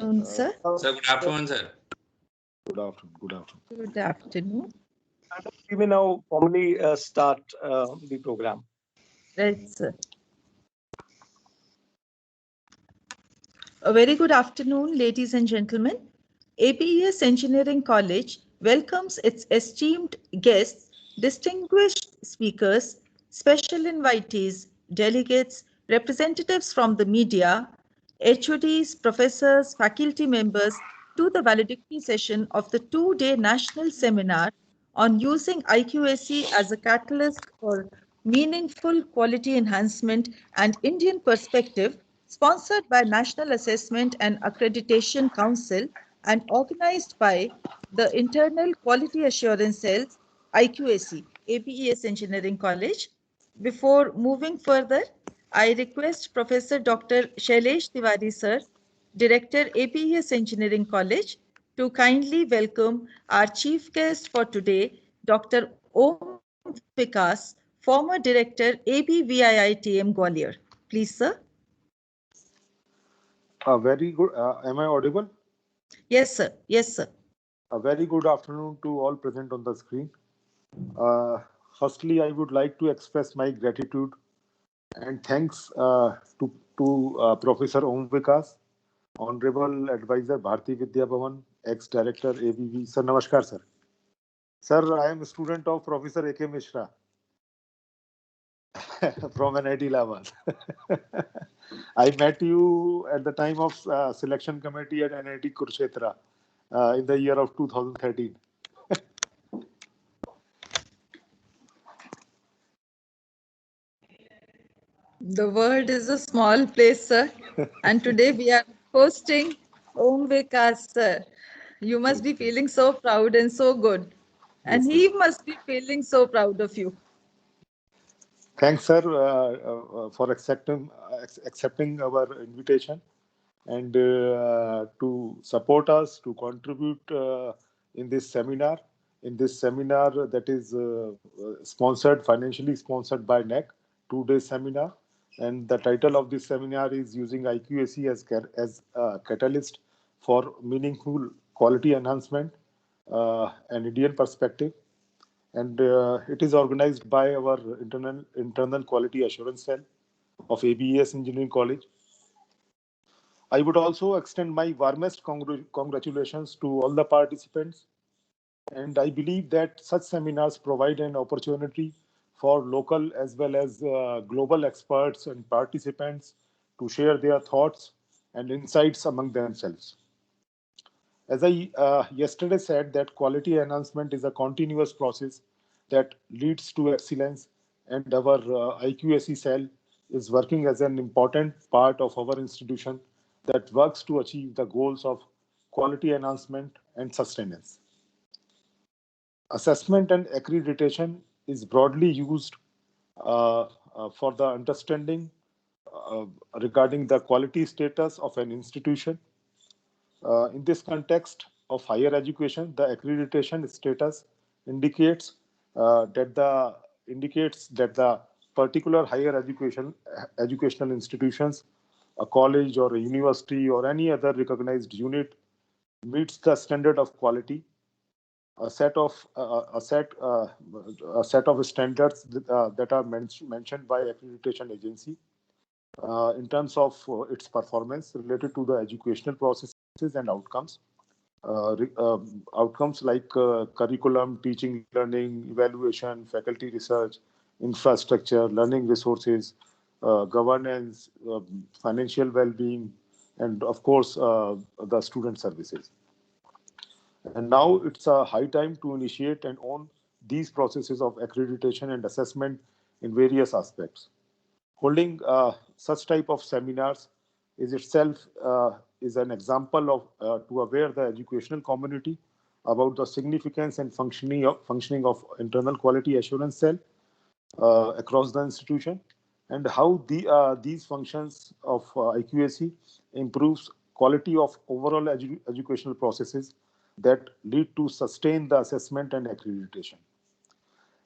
Sir. Sir, good afternoon, sir. Good afternoon. Good afternoon. Good afternoon. We may now formally start the program. Right, sir. A very good afternoon, ladies and gentlemen. APES Engineering College welcomes its esteemed guests, distinguished speakers, special invitees, delegates, representatives from the media, HODs, professors, faculty members to the valedictory session of the two-day national seminar on using IQAC as a catalyst for meaningful quality enhancement and Indian perspective, sponsored by National Assessment and Accreditation Council and organized by the Internal Quality Assurance Cells, IQAC, APES Engineering College. Before moving further, I request Professor Dr. Shailesh Tiwari, sir, Director, APES Engineering College, to kindly welcome our chief guest for today, Dr. Om Vikas, former Director, ABVIITM Gwalior. Please, sir. Very good. Am I audible? Yes, sir. Yes, sir. A very good afternoon to all present on the screen. Firstly, I would like to express my gratitude and thanks to Professor Om Vikas, Honorable Advisor Bharti Vidya Bhavan, ex-Director ABV. Sir, namaskar, sir. Sir, I am a student of Professor A.K. Mishra from NIT Laval. I met you at the time of selection committee at NIT Kurukshetra in the year of 2013. The world is a small place, sir. And today we are hosting Om Vikas, sir. You must be feeling so proud and so good. And Yes, he must be feeling so proud of you. thanks, sir, for accepting our invitation and to support us, to contribute in this seminar. In this seminar that is financially sponsored by NEC, 2-day seminar. And the title of this seminar is Using IQAC as a Catalyst for Meaningful Quality Enhancement and Indian Perspective. And it is organized by our internal quality assurance cell of ABES Engineering College. I would also extend my warmest congratulations to all the participants. And I believe that such seminars provide an opportunity for local as well as global experts and participants to share their thoughts and insights among themselves. As I yesterday said, that quality enhancement is a continuous process that leads to excellence, and our IQAC cell is working as an important part of our institution that works to achieve the goals of quality enhancement and sustenance. Assessment and accreditation is broadly used for the understanding regarding the quality status of an institution. In this context of higher education, the accreditation status indicates that the particular higher educational institutions, a college or a university or any other recognized unit, meets the standard of quality. A set of standards that are mentioned by accreditation agency in terms of its performance related to the educational processes and outcomes. Outcomes like curriculum, teaching, learning, evaluation, faculty research, infrastructure, learning resources, governance, financial well-being, and of course, the student services. And now it's a high time to initiate and own these processes of accreditation and assessment in various aspects. Holding such type of seminars is itself is an example of to aware the educational community about the significance and functioning of internal quality assurance cell across the institution, and how these functions of IQAC improves quality of overall educational processes that lead to sustain the assessment and accreditation.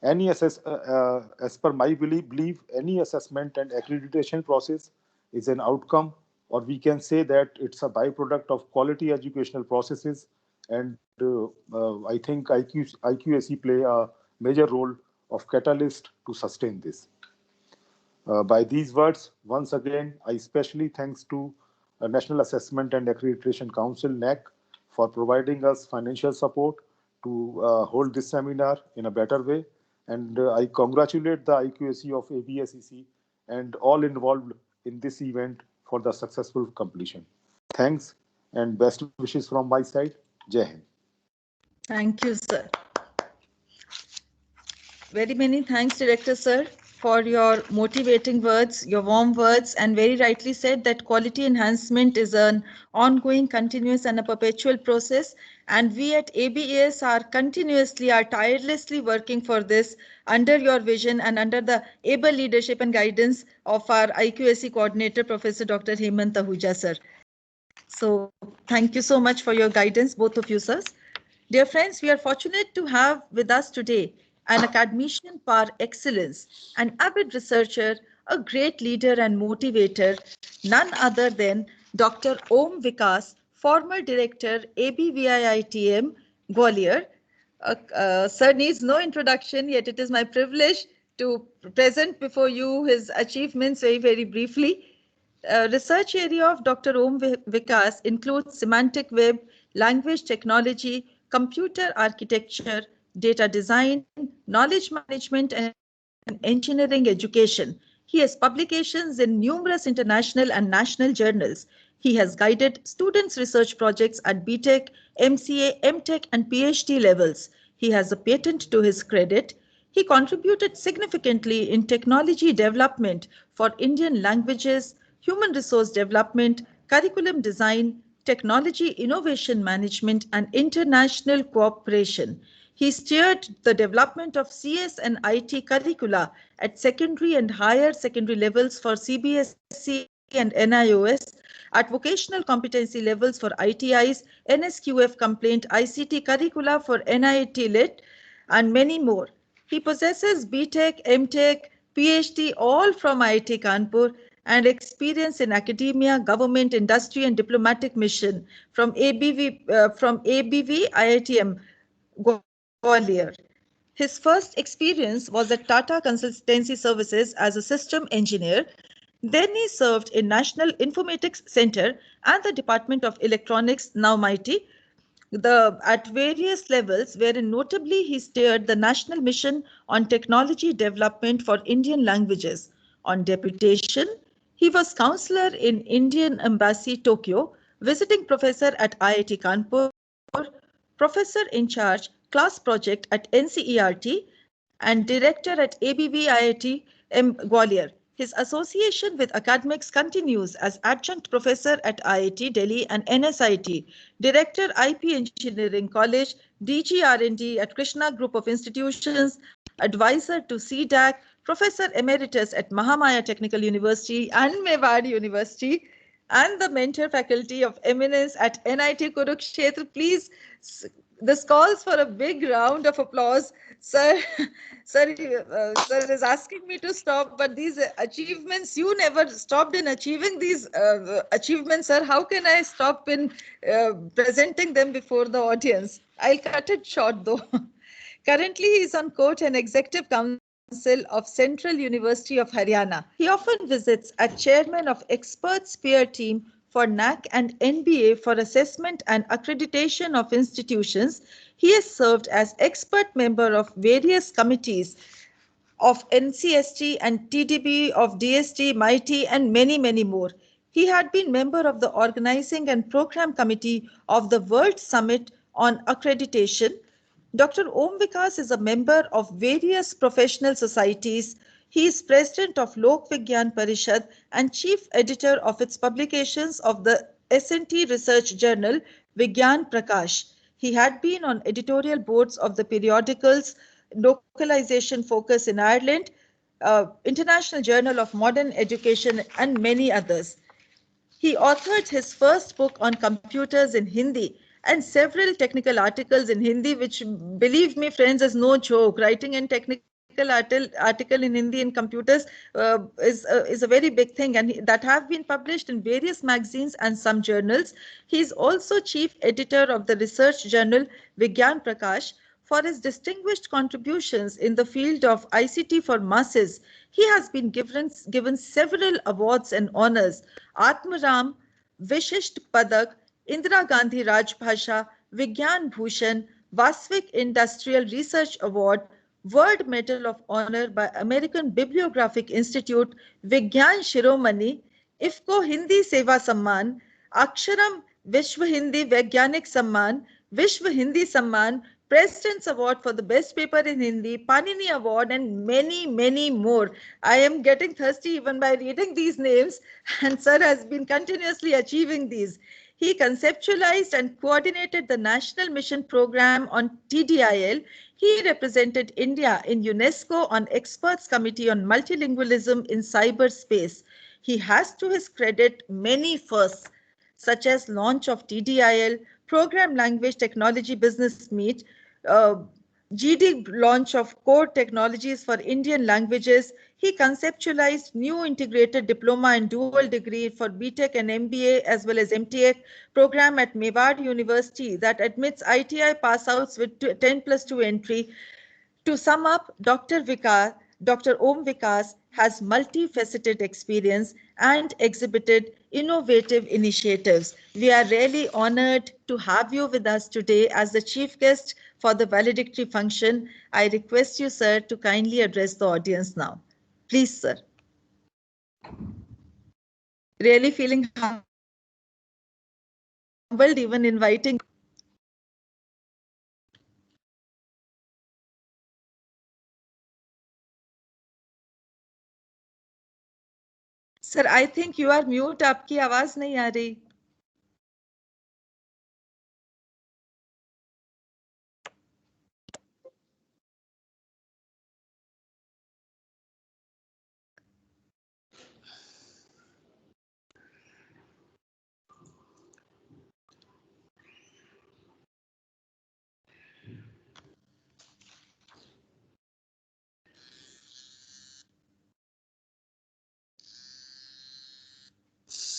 As per my belief, any assessment and accreditation process is an outcome or we can say that it's a byproduct of quality educational processes. And I think IQAC play a major role of catalyst to sustain this. By these words, once again, I especially thanks to National Assessment and Accreditation Council (NAC) for providing us financial support to hold this seminar in a better way. And I congratulate the IQAC of ABSEC and all involved in this event for the successful completion. Thanks and best wishes from my side. Jai Hind. Thank you, sir. Very many thanks, Director Sir, for your motivating words, your warm words, and very rightly said that quality enhancement is an ongoing, continuous, and a perpetual process. And we at ABES are tirelessly working for this under your vision and under the able leadership and guidance of our IQAC coordinator, Professor Dr. Hemant Ahuja, sir. So thank you so much for your guidance, both of you, sirs. Dear friends, we are fortunate to have with us today an academician par excellence, an avid researcher, a great leader and motivator, none other than Dr. Om Vikas, former director, ABVIITM, Gwalior. Sir needs no introduction, yet it is my privilege to present before you his achievements very briefly. Research area of Dr. Om Vikas includes semantic web, language technology, computer architecture, data design, knowledge management, and engineering education. He has publications in numerous international and national journals. He has guided students' research projects at BTech, MCA, MTech, and PhD levels. He has a patent to his credit. He contributed significantly in technology development for Indian languages, human resource development, curriculum design, technology innovation management, and international cooperation. He steered the development of CS and IT curricula at secondary and higher secondary levels for CBSE and NIOS, at vocational competency levels for ITIs, NSQF complaint, ICT curricula for NIT Lit, and many more. He possesses BTech, MTech, PhD, all from IIT Kanpur, and experience in academia, government, industry, and diplomatic mission from ABV IITM Gwalior. His first experience was at Tata Consultancy Services as a system engineer. Then he served in National Informatics Center and the Department of Electronics, now MIT, at various levels, wherein notably he steered the national mission on technology development for Indian languages. On deputation, he was counselor in Indian Embassy, Tokyo, visiting professor at IIT Kanpur, professor in charge, class project at NCERT, and director at ABV IIT Gwalior. His association with academics continues as adjunct professor at IIT Delhi and NSIT, director IP Engineering College, DG R&D at Krishna Group of Institutions, advisor to CDAC, professor emeritus at Mahamaya Technical University and Mewari University, and the mentor faculty of eminence at NIT Kurukshetra. Please, this calls for a big round of applause. Sir, sir is asking me to stop, but these achievements, you never stopped in achieving these achievements, sir. How can I stop in presenting them before the audience? I'll cut it short though. Currently, he is on court and executive council of Central University of Haryana. He often visits as chairman of experts peer team for NAC and NBA for assessment and accreditation of institutions. He has served as expert member of various committees of NCST and TDB of DST, MIT, and many more. He had been member of the organizing and program committee of the World Summit on Accreditation. Dr. Om Vikas is a member of various professional societies. He is president of Lok Vigyan Parishad and chief editor of its publications of the S&T Research Journal, Vigyan Prakash. He had been on editorial boards of the periodicals Localization Focus in Ireland, International Journal of Modern Education, and many others. He authored his first book on computers in Hindi and several technical articles in Hindi, which, believe me, friends, is no joke. Writing in technical article in Hindi in computers is a very big thing, and that have been published in various magazines and some journals. He is also chief editor of the research journal Vigyan Prakash. For his distinguished contributions in the field of ICT for masses, he has been given several awards and honors: Atmaram, Vishisht Padak, Indira Gandhi Rajbhasha, Vigyan Bhushan, Vasvik Industrial Research Award, World Medal of Honor by American Bibliographic Institute, Vigyan Shiromani, IFCO Hindi Seva Samman, Aksharam Vishwa Hindi Vaigyanik Samman, Vishwa Hindi Samman, President's Award for the Best Paper in Hindi, Panini Award, and many, many more. I am getting thirsty even by reading these names, and Sir has been continuously achieving these. He conceptualized and coordinated the National Mission Program on TDIL. He represented India in UNESCO on Experts Committee on Multilingualism in Cyberspace. He has to his credit many firsts, such as launch of TDIL, Program Language Technology Business Meet, uh, GD launch of core technologies for Indian languages. He conceptualized new integrated diploma and dual degree for BTech and MBA as well as MTech program at Mewad University that admits ITI pass outs with 10 plus 2 entry. To sum up, Dr. Om Vikas has multifaceted experience and exhibited innovative initiatives. We are really honored to have you with us today as the chief guest for the valedictory function. I request you, sir, to kindly address the audience now. Please, sir. Really feeling humbled even inviting. Sir, I think you are mute. आपकी आवाज नहीं आ रही.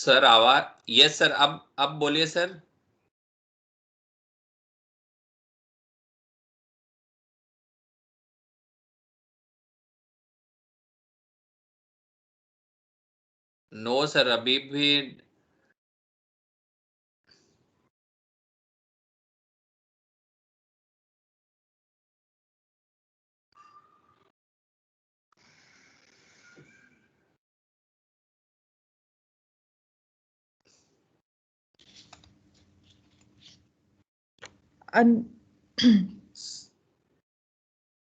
Sir आवाज yes sir अब बोलिए sir. No sir अभी भी. And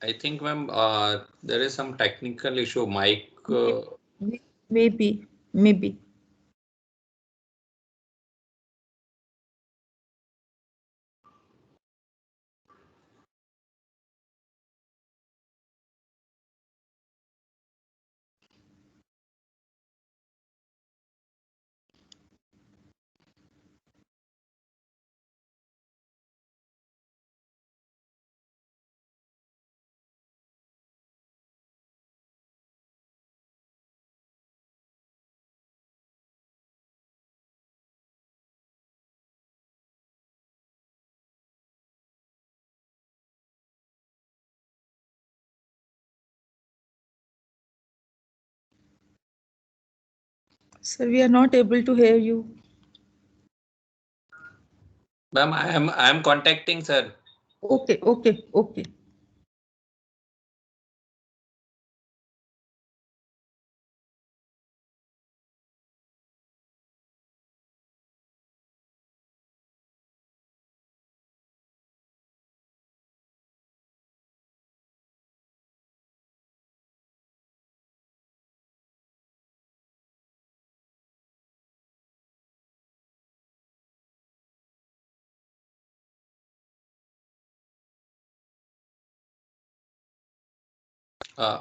I think, ma'am, there is some technical issue. Mic. Maybe. Sir, we are not able to hear you. Ma'am, I am contacting sir. Okay.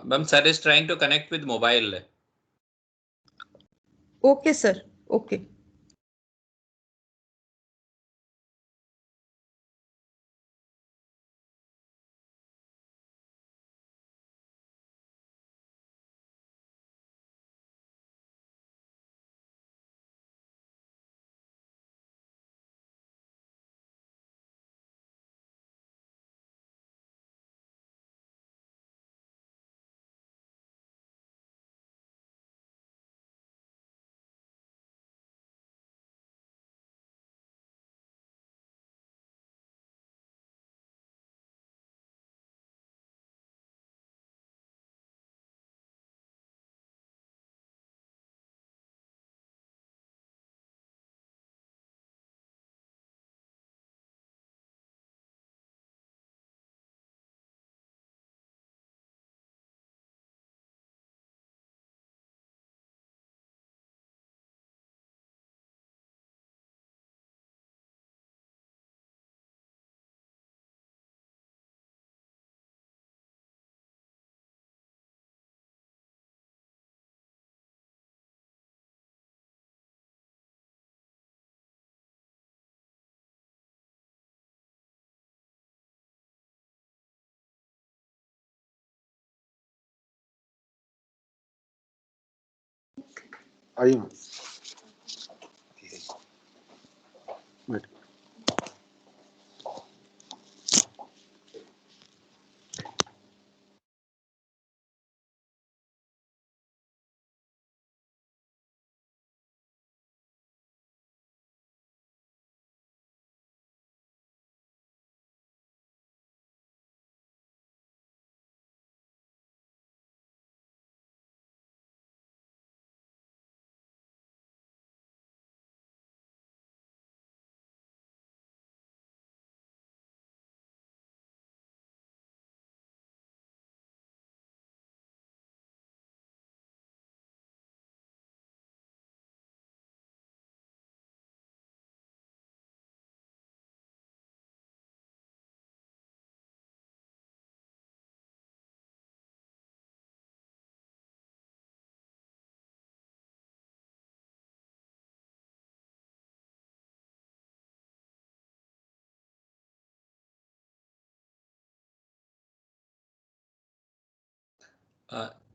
Ma'am, sir is trying to connect with mobile. Okay, sir. Okay. आइए ma'am.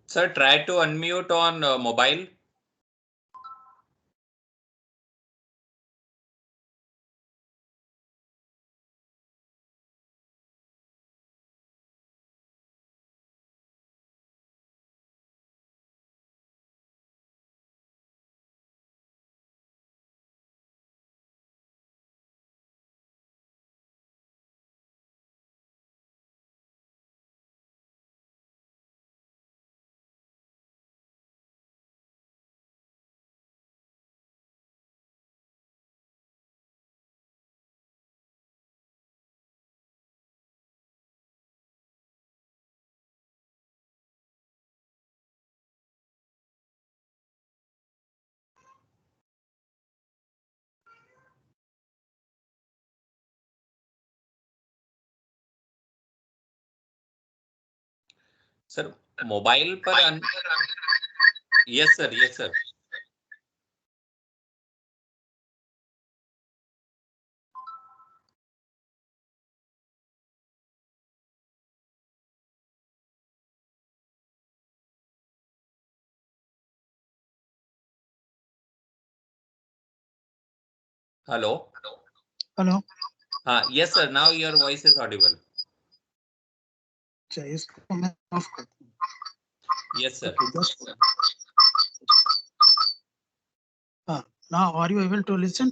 Sir, try to unmute on mobile. Sir, mobile पर yes sir, yes sir. Hello. Hello. Yes sir, now your voice is audible. अच्छा इसको मैं of करता हूँ. Yes sir. Okay, just now are you able to listen?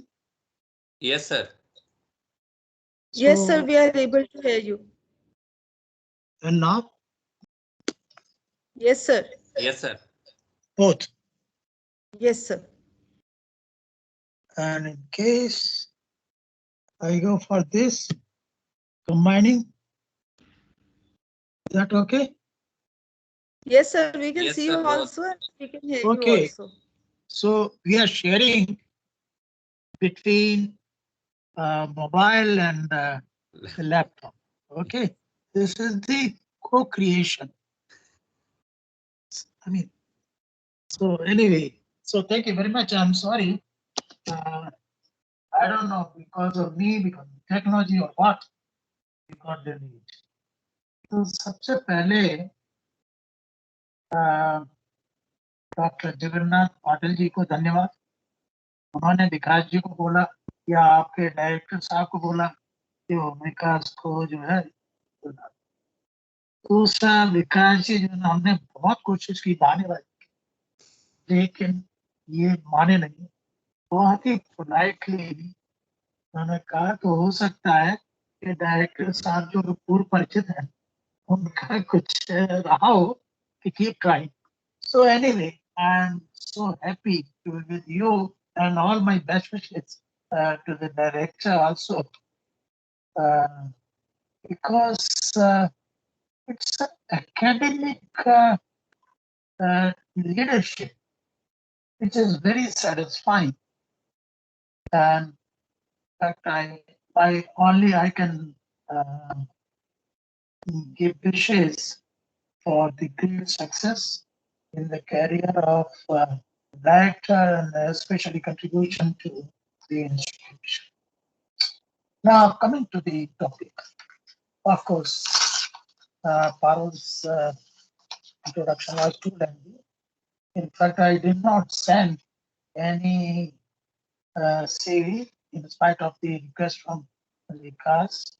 Yes sir. Yes, sir, So, we are able to hear you. and now Yes, sir. Yes sir. both. Yes, sir. And in case I go for this combining, is that okay? Yes, sir, we can Yes, see sir, you both. also and we can hear you Okay. also. So we are sharing between mobile and the laptop. Okay. This is the co-creation. I mean, so anyway, so thank you very much. I'm sorry. I don't know because of me, because of technology or what, we got delayed. तो सबसे पहले doctor Jagannath Patil ji को धन्यवाद. उन्होंने विकास जी को बोला या आपके डायरेक्टर साहब को बोला कि वो विकास को जो है दूसरा विकास जी जो है हमने बहुत कोशिश की माने वाली, लेकिन ये माने नहीं. बहुत ही पोलाइटली उन्होंने कहा तो हो सकता है कि डायरेक्टर साहब जो पूर्व परिचित हैं उनका कुछ रहा हो कि keep trying. So anyway, I'm so happy to be with you and all my best wishes to the director also because it's academic leadership which is very satisfying. And in fact, I can give wishes for the great success in the career of director and especially contribution to the institution. Now, coming to the topic, of course, Parul's introduction was too lengthy. In fact, I did not send any CV in spite of the request from Vikas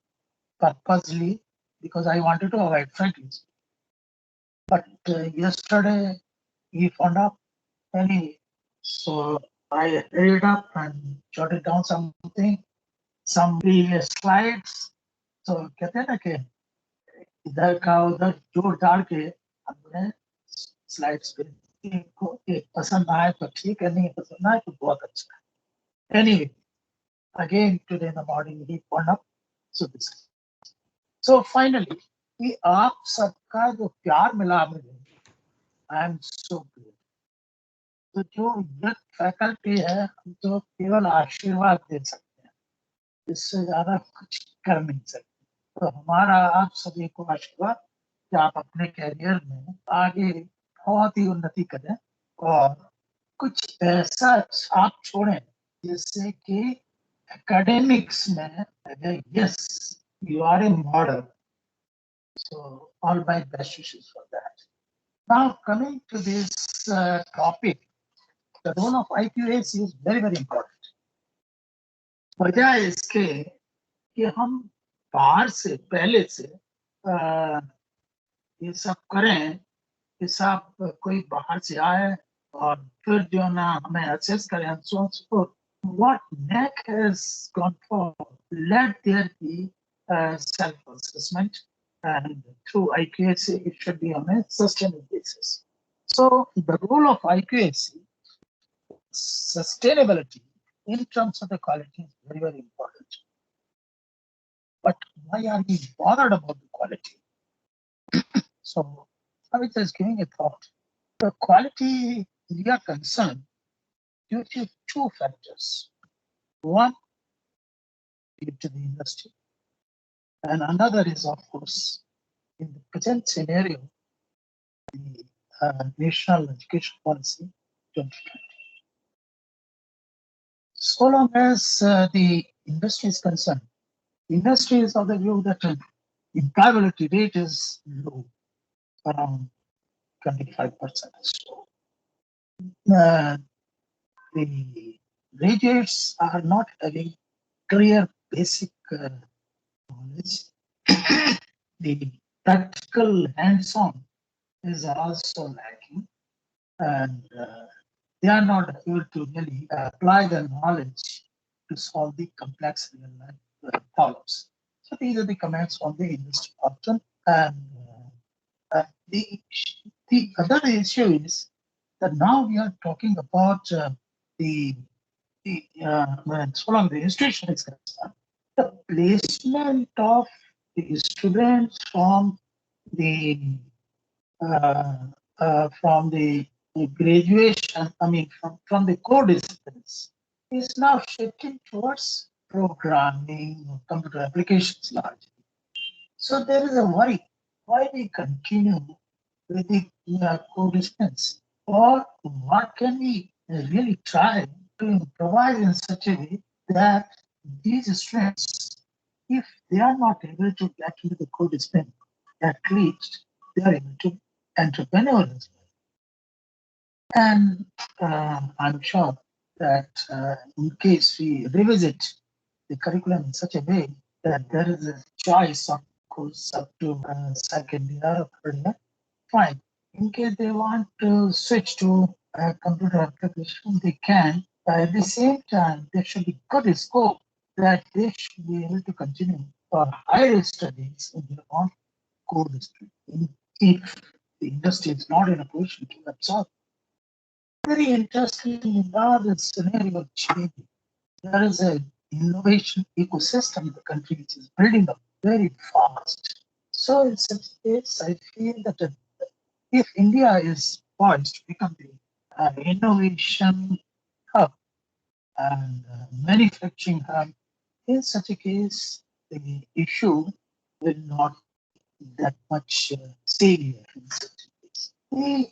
purposely because I wanted to avoid friends. But yesterday he found out anyway. So I read up and jotted down something, some previous slides. So कहते हैं ना कि इधर का उधर जोड़ जाड़ के हमने स्लाइड्स पे इनको पसंद आए तो ठीक है, नहीं पसंद आए तो बहुत अच्छा है. Anyway, again today in the morning he found up. So finally, कि आप सबका जो प्यार मिला मुझे, I am so good. तो जो यंग फैकल्टी है हम तो केवल आशीर्वाद दे सकते हैं, इससे ज्यादा कुछ कर नहीं सकते. तो हमारा आप सभी को आशीर्वाद कि आप अपने कैरियर में आगे बहुत ही उन्नति करें और कुछ ऐसा छाप छोड़ें जिससे कि एकेडमिक्स में yes you are a model. So all my best wishes for that. Now coming to this topic, the role of IQAC is very, very important. वजह इसके कि हम बाहर से पहले से ये सब करें कि सब कोई बाहर से आए और फिर जो ना हमें असेस करें and so on so forth. What NAC has gone for, let there be self-assessment, and through IQAC it should be on a sustainable basis. So the role of IQAC, sustainability in terms of the quality is very, very important. But why are we bothered about the quality? So I was just giving a thought. The quality we are concerned due to two factors. One, due to the industry, and another is, of course, in the present scenario, the National Education Policy 2020. So long as the industry is concerned, the industry is of the view that employability rate is low, around 25%. So the graduates are not having clear basic knowledge. The practical hands-on is also lacking, and they are not able to really apply their knowledge to solve the complex real-life problems. So these are the comments on the industry option. And the other issue is that now we are talking about so long the institution is concerned, the placement of the students from the graduation, I mean from the core disciplines, is now shifting towards programming or computer applications largely. So there is a worry why we continue with the core disciplines, or what can we really try to improvise in such a way that these students, if they are not able to get into the core discipline, at least they are able to entrepreneur as well. And I'm sure that in case we revisit the curriculum in such a way that there is a choice of course up to second year or third year, fine. In case they want to switch to computer application, they can. At the same time, there should be good scope that they should be able to continue for higher studies in their own core district if the industry is not in a position to absorb. Very interesting, now the scenario changing. There is an innovation ecosystem in the country which is building up very fast. So in such case, I feel that if India is poised to become the innovation hub and manufacturing hub, in such a case, the issue will not be that much salient in such a case. The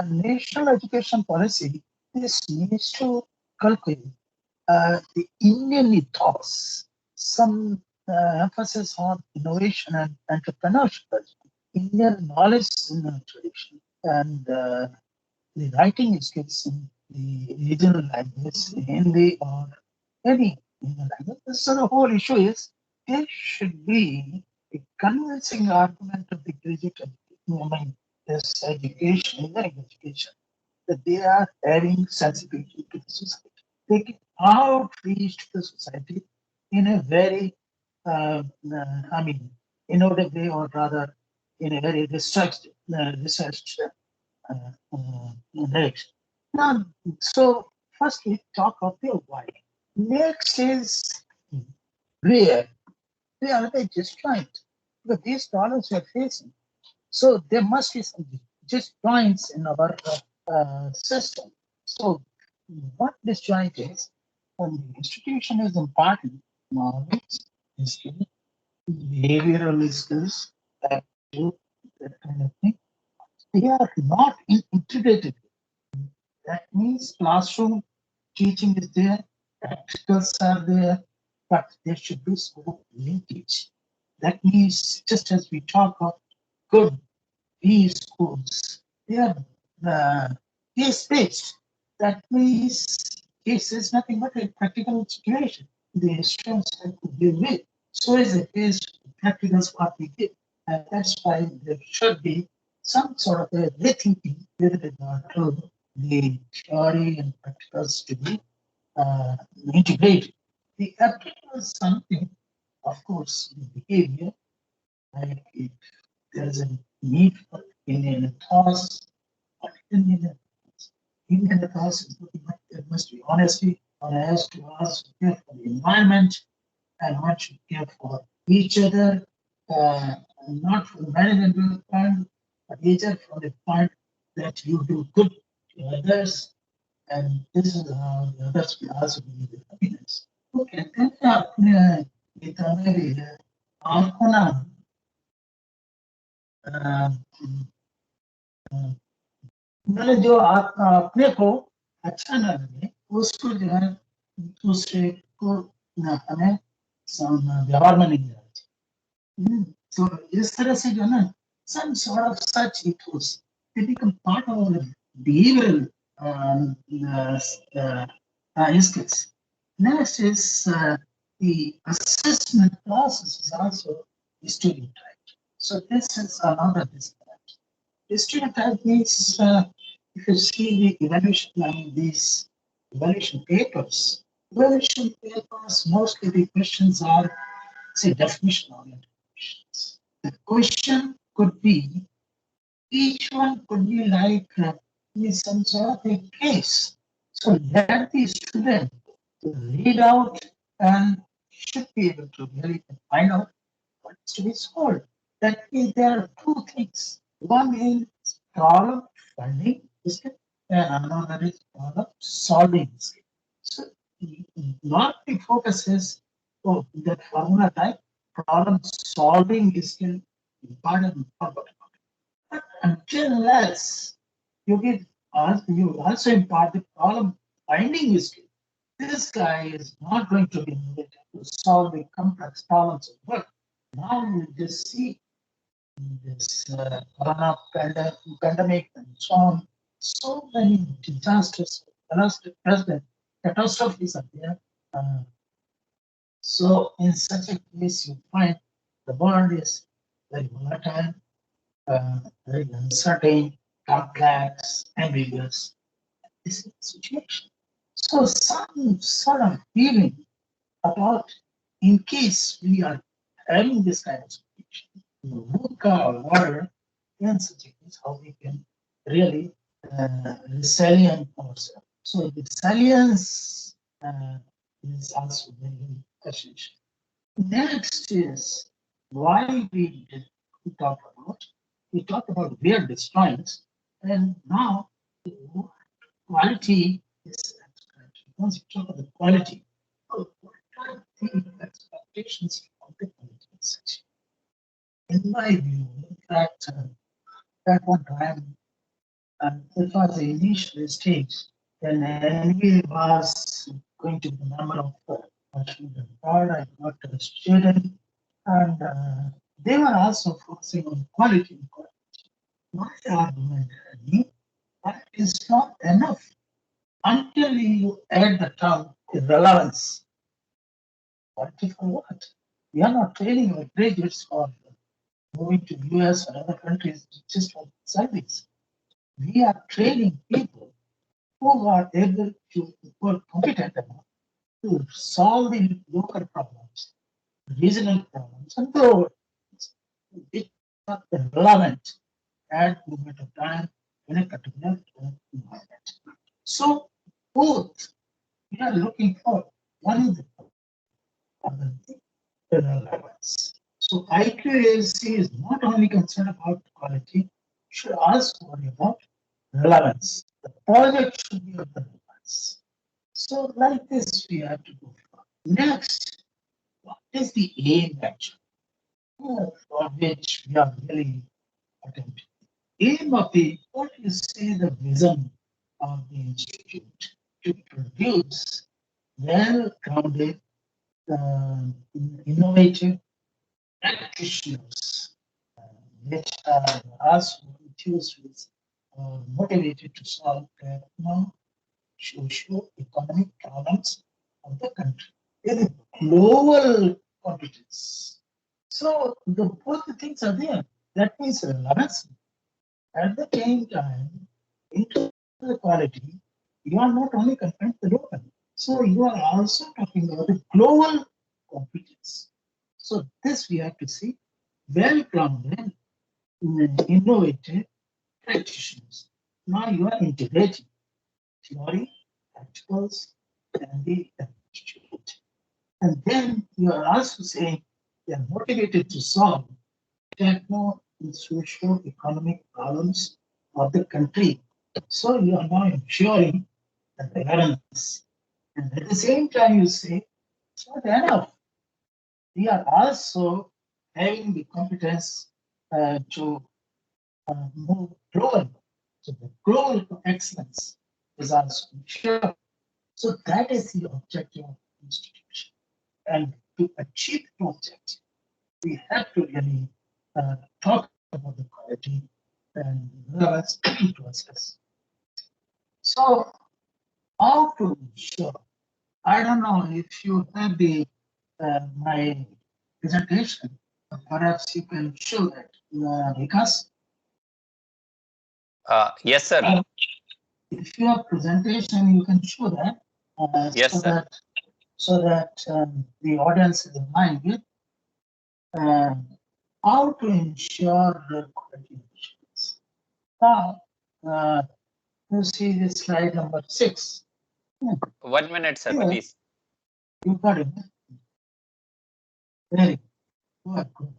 national education policy needs to cultivate the Indian ethos, some emphasis on innovation and entrepreneurship, Indian knowledge tradition, and the writing skills in the regional language, Hindi or any language. So the whole issue is there should be a convincing argument of the graduate movement, this education, engineering education, that they are having sensitivity to the society. They can outreach to the society in a very, innovative way, or rather, in a very researched direction. Now, so first we talk of the why. Next is where. They are the disjoint. Because these problems we are facing. So there must be some disjoints in our system. So what disjoint is, when the institution is imparting knowledge, skill, behavioral skills, attitude, that kind of thing, they are not integrated. That means classroom teaching is there, practicals are there, but there should be some linkage. That means just as we talk of good B schools, they are case-based. That means case is nothing but a practical situation the students have to deal with. So is the case practicals what we give. And that's why there should be some sort of a rethinking with regard to the theory and practicals to be integrated. The practical is something, of course, the behavior, like if there is a need for Indian thoughts, what Indian thoughts is looking like there must be honesty, one has to ask care for the environment, and one should care for each other, not from the management point, but each other from the point that you do good to others, and this is how the others will also be the happiness. Okay, then आपने बताया भी है आपको ना मैंने जो आप अपने को अच्छा ना लगे उसको जो है दूसरे को ना हमें व्यवहार में नहीं लेना चाहिए। तो इस तरह से जो है ना some sort of such ethos they become part of our behavioral skills. Next is the assessment process is also stereotyped. So this is another disconnect. Stereotype means if you see the evaluation, these evaluation papers, mostly the questions are, say, definition oriented questions. The question could be, each one could be like some sort of a case. So let the student read out and should be able to really find out what is to be solved. That means there are two things. One is problem finding skill, and another is problem solving skill. So not the focus is that formula type problem solving skill important. But unless you give you also impart the problem finding skill, this guy is not going to be able to solve the complex problems of work. Now you just see this corona pandemic and so on. So many disasters, catastrophes are there. So in such a case, you find the world is very volatile, very uncertain, complex, ambiguous. This is the situation. So some sort of feeling about in case we are having this kind of situation, VUCA or water, in such a case, how we can really resilient ourselves. So the resilience is also very essential. Next is why we talk about. We talk about where destroys, and now quality is once you talk about the quality, what are the expectations of the quality section? In my view, in fact, at one time, it was the initial stage when NV was going to be the number of student card, I got a student, and they were also focusing on quality. My argument that is not enough until you add the term relevance. Quality for what? We are not training our graduates for moving to US or other countries just for salaries. We are training people who are able to, who are competent enough to solve the local problems, regional problems, and global problems, which are relevant at the moment of time in a particular environment. So both we are looking for. One is the other thing, the relevance. So IQAC is not only concerned about quality, should also worry about relevance. The project should be of the relevance. So like this, we have to go for. Next, what is the aim actually for which we are really attempting? Aim of the, what is say the vision of the institute to produce well-grounded, innovative practitioners, which are also enthused with motivated to solve socio-economic problems of the country. It is global competence. So the both the things are there. That means relevance. At the same time, into the quality, you are not only confined to the local. So you are also talking about the global competence. So this we have to see well-grounded, innovative practitioners. Now you are integrating theory, practicals, and the institute. And then you are also saying they are motivated to solve techno and socio-economic problems of the country. So you are now ensuring the awareness. And at the same time, you say it's not enough. We are also having the competence to move global. So the global excellence is also ensured. So that is the objective of the institution. And to achieve the objective, we have to really talk about the quality and relevance to assess. So how to ensure? I don't know if you have the my presentation, perhaps you can show that, Vikas. Yes, sir. If you have presentation, you can show that. Yes, sir. So that the audience is in mind with how to ensure the quality assurance. Now, you see this slide number 6. 1 minute, sir, Yeah. please. You got it. Very good. Good.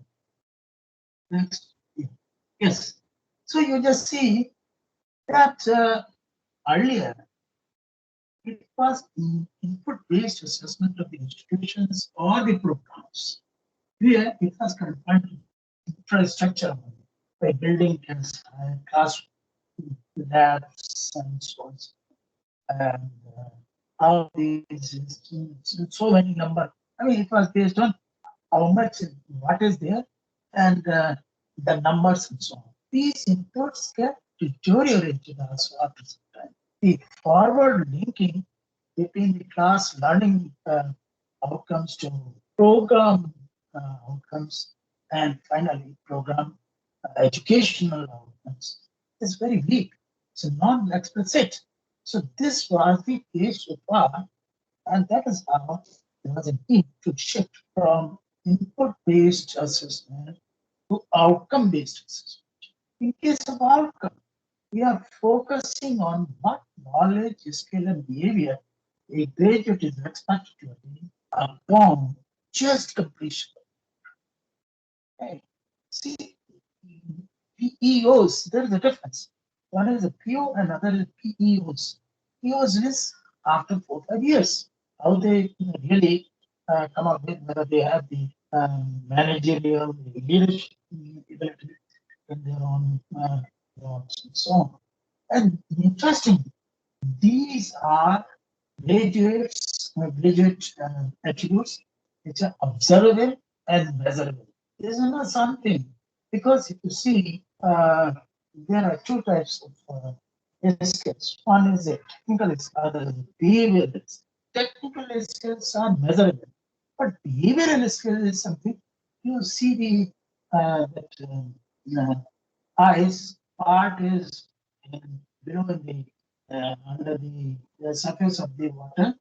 Next. Yeah. Yes. So you just see that earlier it was input-based assessment of the institutions or the programs. Here it was confined to infrastructure by building classrooms, labs, and so on. And how these so many number. I mean, it was based on how much, what is there, and the numbers and so on. These inputs get deteriorated also after some time. The forward linking between the class learning outcomes to program outcomes, and finally program educational outcomes is very weak. So non-explicit. So this was the case so far, and that is how there was a need to shift from input-based assessment to outcome-based assessment. In case of outcome, we are focusing on what knowledge, skill, and behavior a graduate is expected to attain upon just completion. Okay. See, PEOs, there is a difference. One is a PO and other is PEOs. PEOs is after 4 or 5 years. How they really come up with whether they have the managerial leadership ability in their own jobs and so on. And interesting, these are graduate attributes which are observable and measurable. This is not something, because if you see, there are two types of skills. One is a technical skill, other is behavioral. Technical skills are measurable, but behavioral skill is something you see the eyes part is below the under the surface of the water,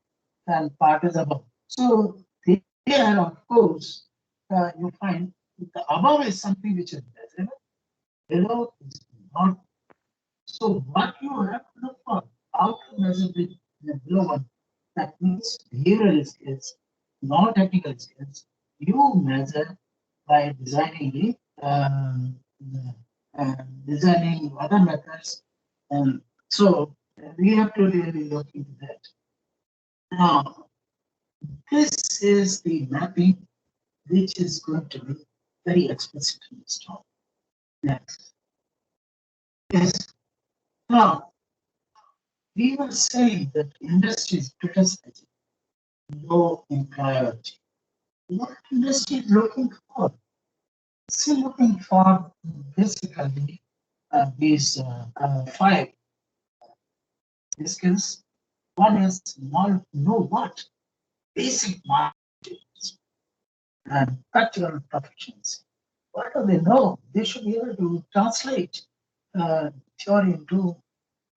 and part is above. So there, of course, you find the above is something which is measurable, below is not. So what you have to look for, how to measure the below one, that means behavioral skills, non technical skills, you measure by designing designing other methods. And so we have to really look into that. Now, this is the mapping which is going to be very explicit in this talk. Next. Yes. Now, we were saying that industry is criticizing low employability. What industry is looking for? It's looking for basically these five skills. One is know what basic markets and cultural proficiency. What do they know? They should be able to translate theory into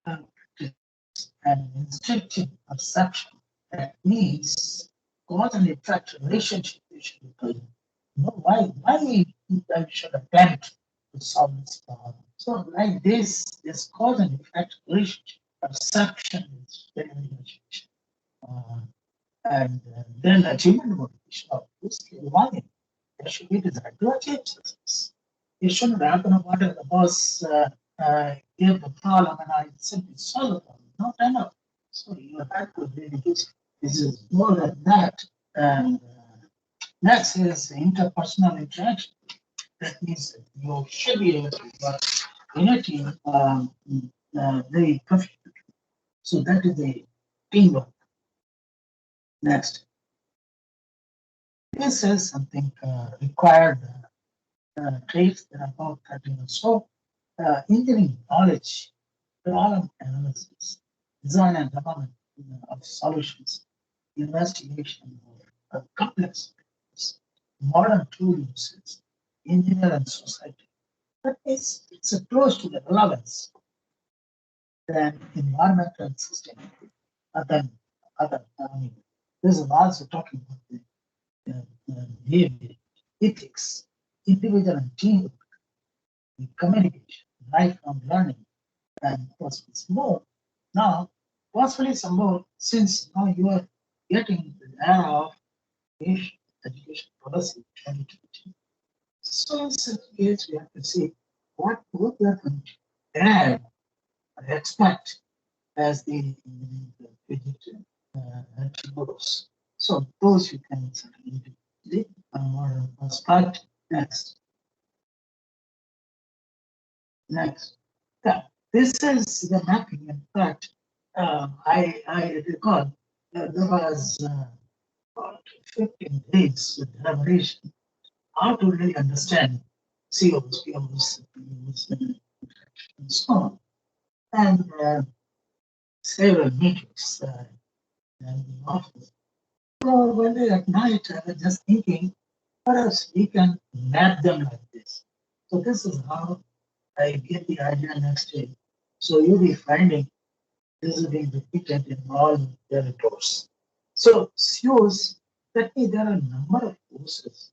and instinctive perception. That means cause and effect relationship. They should be clear. Why I should attempt to solve this problem. So like this cause and effect relationship perception is very much and then achievement motivation of this why there should be desire to achieve success. It shouldn't happen about it. The boss gave the problem and I simply solve the problem. Not enough. So you have to really do this is more than that. And next is interpersonal interaction. That means you should be able to work in a team very proficiently. So that is the teamwork. Next. This is something required traits. There are about 13 or so. Engineering knowledge, problem analysis, design and development of solutions, investigation of complex problems, modern tool uses, engineer and society. But it's close to the relevance than environmental and sustainability. I mean, this is also talking about the behavior, ethics, individual and teamwork, communication, lifelong learning, and possibly some more. Now, possibly some more, since now you are getting the era of education policy 2020. So in such case, we have to see what we are going to add or expect as the attributes. So those you can certainly do. More start next. Next. Yeah, this is the mapping. In fact, I recall there was about 15 days with elaboration how to really understand COs, POs, POs, and so on. And several meetings in the office. So one day at night, I was just thinking, perhaps we can map them like this. So this is how I get the idea next day. So you'll be finding this is being repeated in all territories. So COs, that means there are a number of courses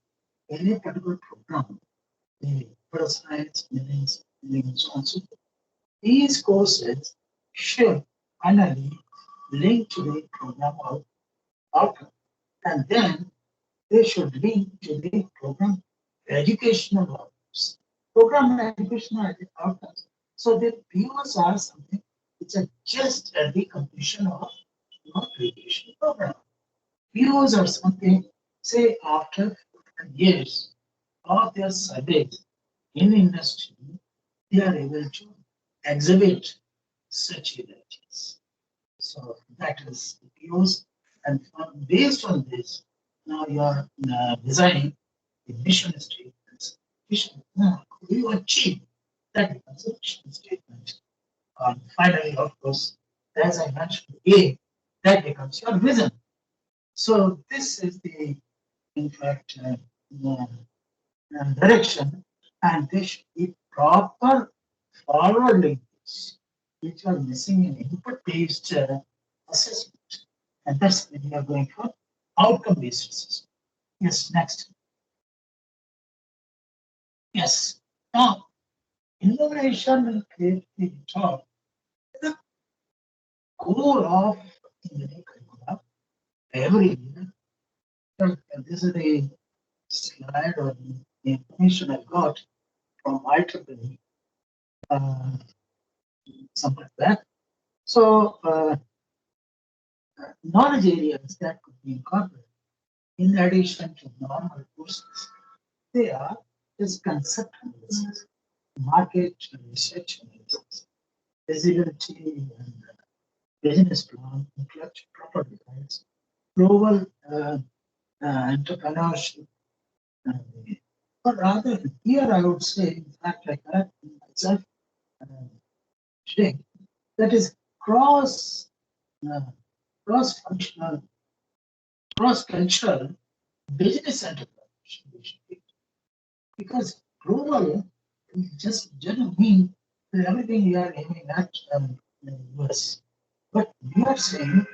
in a particular program, maybe science, meanings, and so on. So these courses should finally link to the program outcome, and then they should link to the program educational outcomes. Program educational outcomes. So the POs are something which are just at the completion of your education program. POs are something, say, after years of their surveys in industry, they are able to exhibit such abilities. So that is the POs, and based on this, now you are designing the mission statements. Mission, you achieve that becomes a mission statement. finally, of course, as I mentioned again, that becomes your vision. So this is the, in fact, direction, and there should be proper forward linkages, which are missing in input-based assessment, and that's when we are going for outcome-based assessment. Yes, next. Yes. Now, innovation and creativity talk the core of engineering curriculum every year. And this is a slide or the information I got from IEEE something like that. So, knowledge areas that could be incorporated in addition to normal courses, they are just concept analysis, market research analysis, feasibility and business plan, intellectual property rights, global entrepreneurship. But rather, here I would say, in fact, like that myself today, that is uh, cross-functional, cross-cultural business entrepreneurship. Because global just doesn't mean that everything we are aiming at US. But we are saying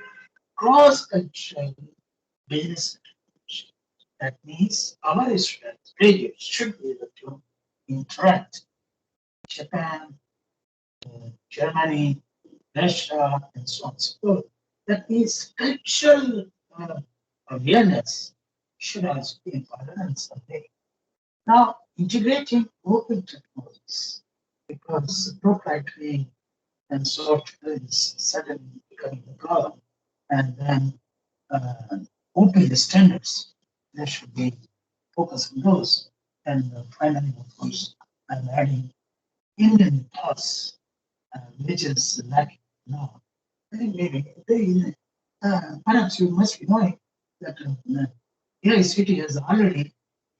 cross-cultural business entrepreneurship. That means our students, graduates, should be able to interact Japan, Germany, Russia, and so on. So that means cultural awareness should also be important in some way. Now, integrating open technologies, because proprietary and software is suddenly becoming a problem, and then open standards, there should be focus on those. And finally, of course, I'm adding Indian thoughts, which is lacking now. I think maybe perhaps you must be knowing that AICT has already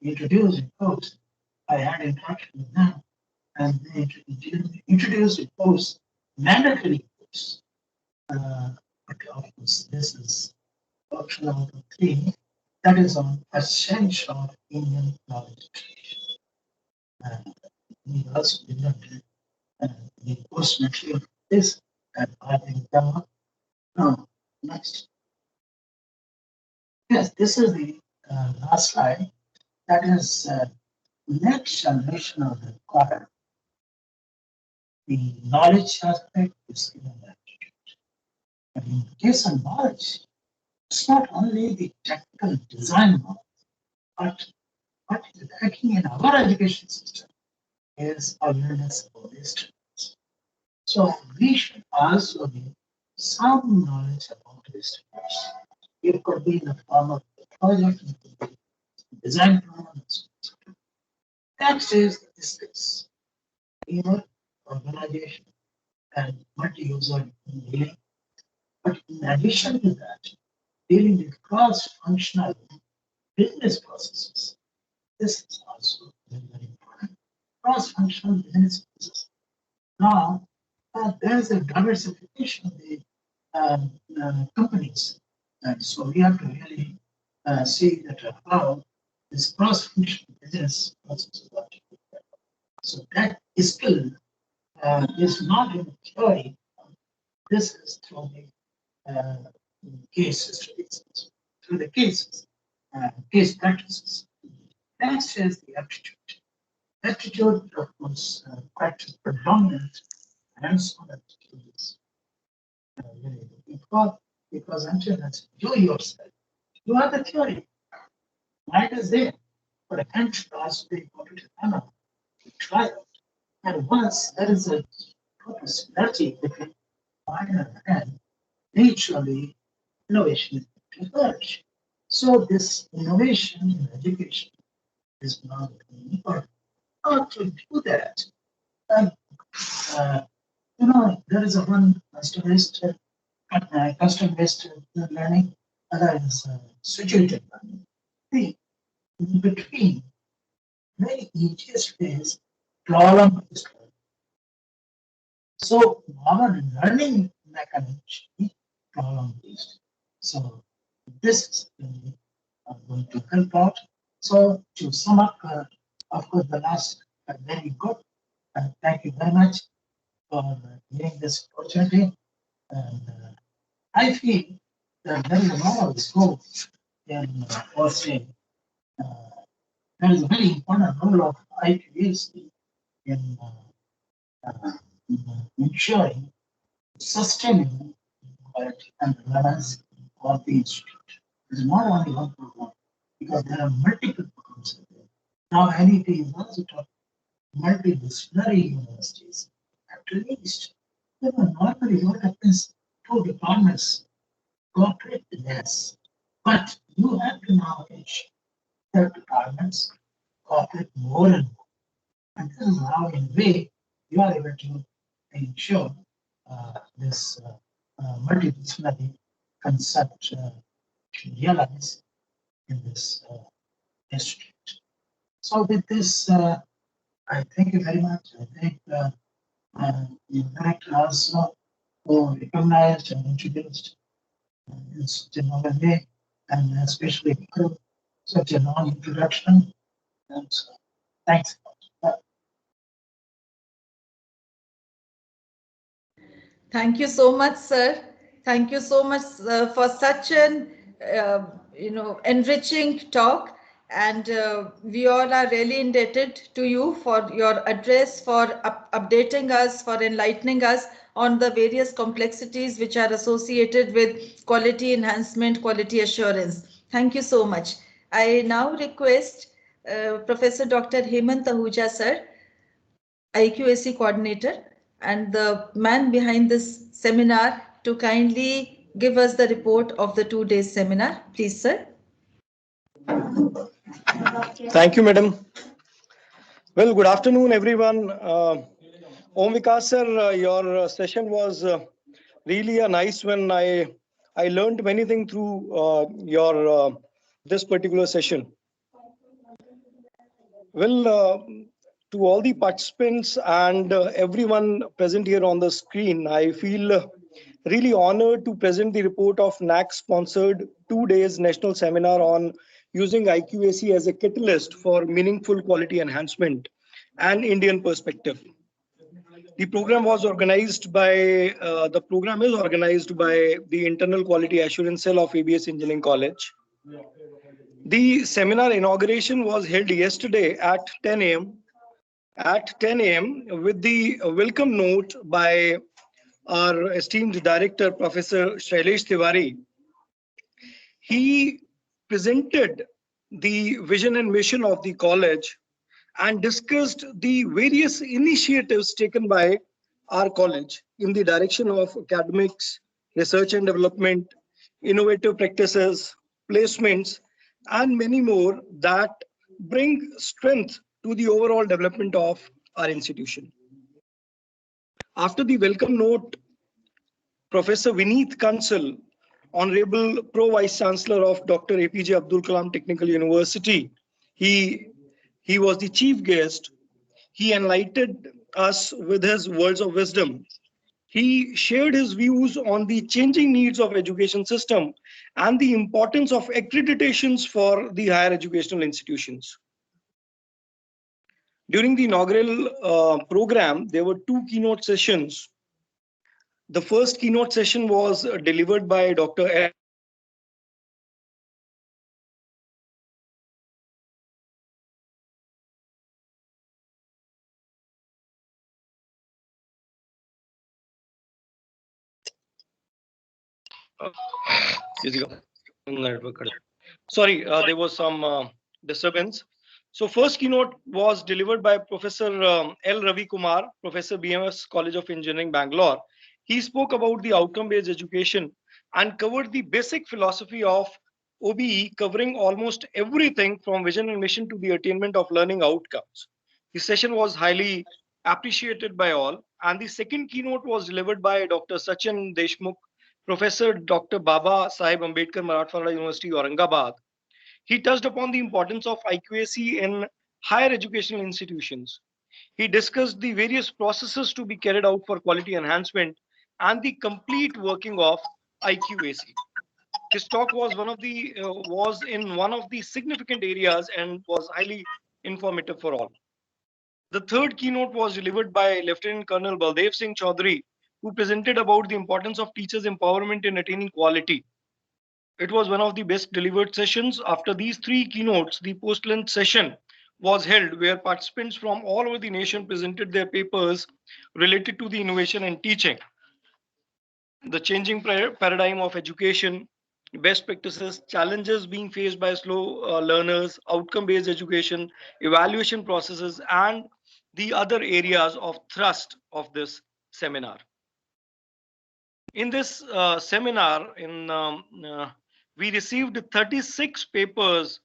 introduced a course. I had interaction with them, and they introduced a course, mandatory course. But of course, this is option number 3, that is on essential of Indian knowledge creation. We also developed the course material for this, and I think now, next. Yes, this is the last slide. That is next generation of the required. The knowledge aspect is given aptitude. But in the case of knowledge, it's not only the technical design knowledge, but what is lacking in our education system is awareness of these trends. So we should also need some knowledge about these trends. It could be in the form of the project, it could be design plan, and so on. Next is the skills. Your organization and multi-user dealing. But in addition to that, dealing with cross-functional business processes. This is also very, very important. Cross-functional business processes. Now, there is a diversification of the companies. And so we have to really see that how this cross-functional business process is working. So that skill is not in theory. This is through the case studies, through the cases, case practices. Next is the aptitude. Aptitude, of course, practice predominant hands-on activities. Because until that's you yourself, you have the theory. Mind is there, but attention should also be put to hammer to try it. And once there is a proper synergy between mind and hand, naturally innovation is to emerge. So this innovation in education is not important. How to do that? And there is a one custom-based learning, other is situated learning. The in between, very easiest way is problem-based learning. So our learning mechanism should be problem-based. So this is really going to help out. So to sum up, of course, the last very good. Thank you very much for giving this opportunity. And I feel that there is a lot of scope in fostering. There is a very important role of IQAC in ensuring sustaining quality and relevance of the institute. It's not only one program because there are multiple programs. Now, NEP is also talking multidisciplinary universities. At least, normally what happens, two departments cooperate less, but you have to now ensure that departments cooperate more and more. And this is how, in a way, you are able to ensure this multidisciplinary concept to realize in this institute. So with this, I thank you very much. I thank the director also who recognized and introduced in such a novel way, and especially such a long introduction. And so, thanks. Thank you so much, sir. Thank you so much for such an enriching talk, and we all are really indebted to you for your address, for updating us, for enlightening us on the various complexities which are associated with quality enhancement, quality assurance. Thank you so much. I now request Professor Dr. Hemant Ahuja, sir, IQAC coordinator and the man behind this seminar, to kindly give us the report of the 2 days seminar. Please, sir. Thank you, madam. Well, good afternoon, everyone. Om Vikas sir, your session was really a nice one. I learned many things through your this particular session. Well, to all the participants and everyone present here on the screen, I feel really honored to present the report of NAC-sponsored 2 days national seminar on using IQAC as a catalyst for meaningful quality enhancement and Indian perspective. The program was organized by the program is organized by the Internal Quality Assurance Cell of ABS Engineering College. The seminar inauguration was held yesterday at 10 a.m. With the welcome note by our esteemed director, Professor Shailesh Tiwari. He presented the vision and mission of the college and discussed the various initiatives taken by our college in the direction of academics, research and development, innovative practices, placements, and many more that bring strength to the overall development of our institution. After the welcome note, Professor Vineet Kansal, Honorable Pro Vice Chancellor of Dr. APJ Abdul Kalam Technical University, he was the chief guest. He enlightened us with his words of wisdom. He shared his views on the changing needs of education system and the importance of accreditations for the higher educational institutions. During the inaugural program, there were two keynote sessions. The first keynote session was delivered by Dr. L. Sorry, there was some disturbance. So first keynote was delivered by Professor L. Ravi Kumar, Professor BMS College of Engineering, Bangalore. He spoke about the outcome-based education and covered the basic philosophy of OBE, covering almost everything from vision and mission to the attainment of learning outcomes. The session was highly appreciated by all. And the second keynote was delivered by Dr. Sachin Deshmukh, Professor Dr. Baba Sahib Ambedkar Marathwada University, Aurangabad. He touched upon the importance of IQAC in higher educational institutions. He discussed the various processes to be carried out for quality enhancement and the complete working of IQAC. His talk was in one of the significant areas and was highly informative for all. The third keynote was delivered by Lieutenant Colonel Baldev Singh Chaudhary, who presented about the importance of teachers' empowerment in attaining quality. It was one of the best delivered sessions. After these three keynotes, the post-lunch session was held where participants from all over the nation presented their papers related to the innovation and teaching, the changing paradigm of education, best practices, challenges being faced by slow learners, outcome-based education, evaluation processes, and the other areas of thrust of this seminar. In this seminar, we received 36 papers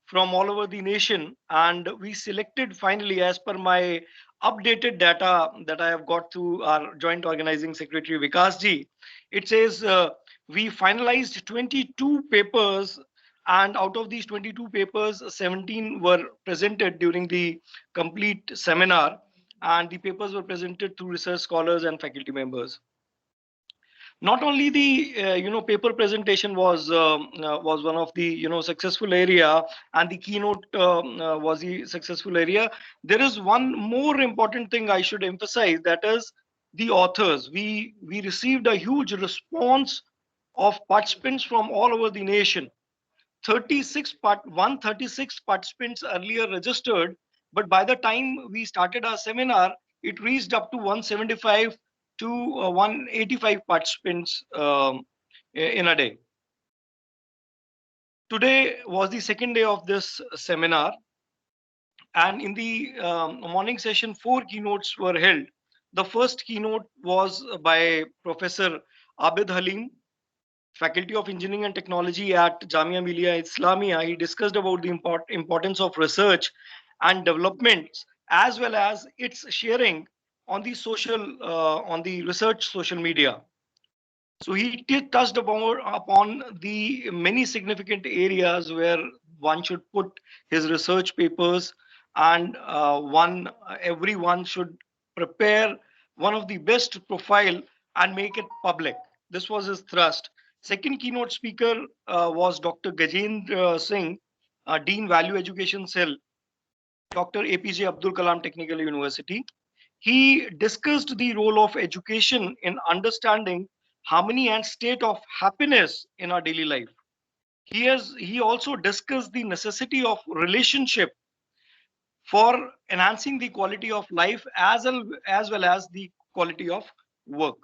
from all over the nation, and we selected finally, as per my updated data that I have got through our joint organizing secretary Vikas ji. It says we finalized 22 papers, and out of these 22 papers, 17 were presented during the complete seminar, and the papers were presented through research scholars and faculty members. Not only the paper presentation was one of the successful area, and the keynote was the successful area. There is one more important thing I should emphasize, that is the authors. We received a huge response of participants from all over the nation. 136 participants earlier registered, but by the time we started our seminar, it reached up to 175 to 185 participants in a day. Today was the second day of this seminar, and in the morning session, 4 keynotes were held. The first keynote was by Professor Abid Halim, Faculty of Engineering and Technology at Jamia Millia Islamia. He discussed about the importance of research and developments, as well as its sharing on the research social media. So he touched upon the many significant areas where one should put his research papers, and everyone should prepare one of the best profile and make it public. This was his thrust. Second keynote speaker was Dr. Gajendra Singh, Dean Value Education Cell, Dr. APJ Abdul Kalam Technical University. He discussed the role of education in understanding harmony and state of happiness in our daily life. He also discussed the necessity of relationship for enhancing the quality of life as well as the quality of work.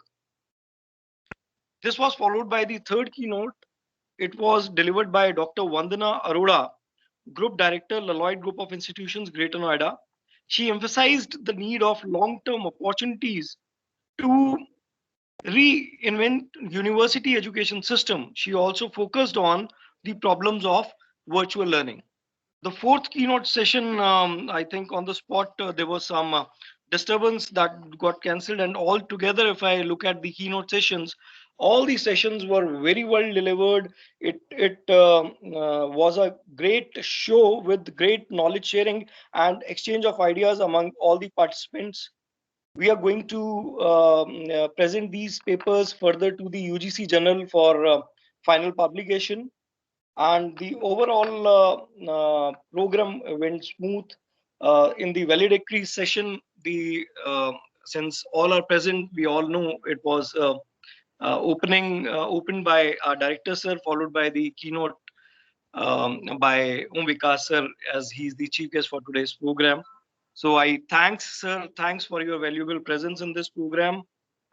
This was followed by the third keynote. It was delivered by Dr. Vandana Arora, Group Director, Lloyd Group of Institutions, Greater Noida. She emphasized the need of long-term opportunities to reinvent university education system. She also focused on the problems of virtual learning. The fourth keynote session, I think on the spot, there was some disturbance that got cancelled, and all together, if I look at the keynote sessions, all the sessions were very well delivered. It was a great show with great knowledge sharing and exchange of ideas among all the participants. We are going to present these papers further to the UGC Journal for final publication, and the overall program went smooth. In the valedictory session, since all are present, we all know it was opened by our director sir, followed by the keynote by Vikas sir, as he's the chief guest for today's program. So I thanks sir, thanks for your valuable presence in this program.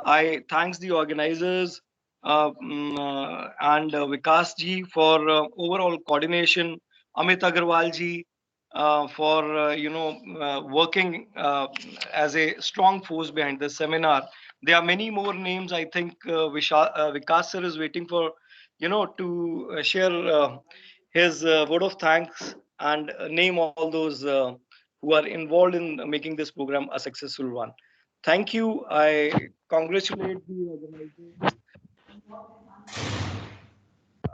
I thanks the organizers and Vikas ji for overall coordination. Amit Agarwal ji for working as a strong force behind this seminar. There are many more names. I think Vikas sir is waiting for to share his word of thanks and name all those who are involved in making this program a successful one. Thank you. I congratulate the organizers.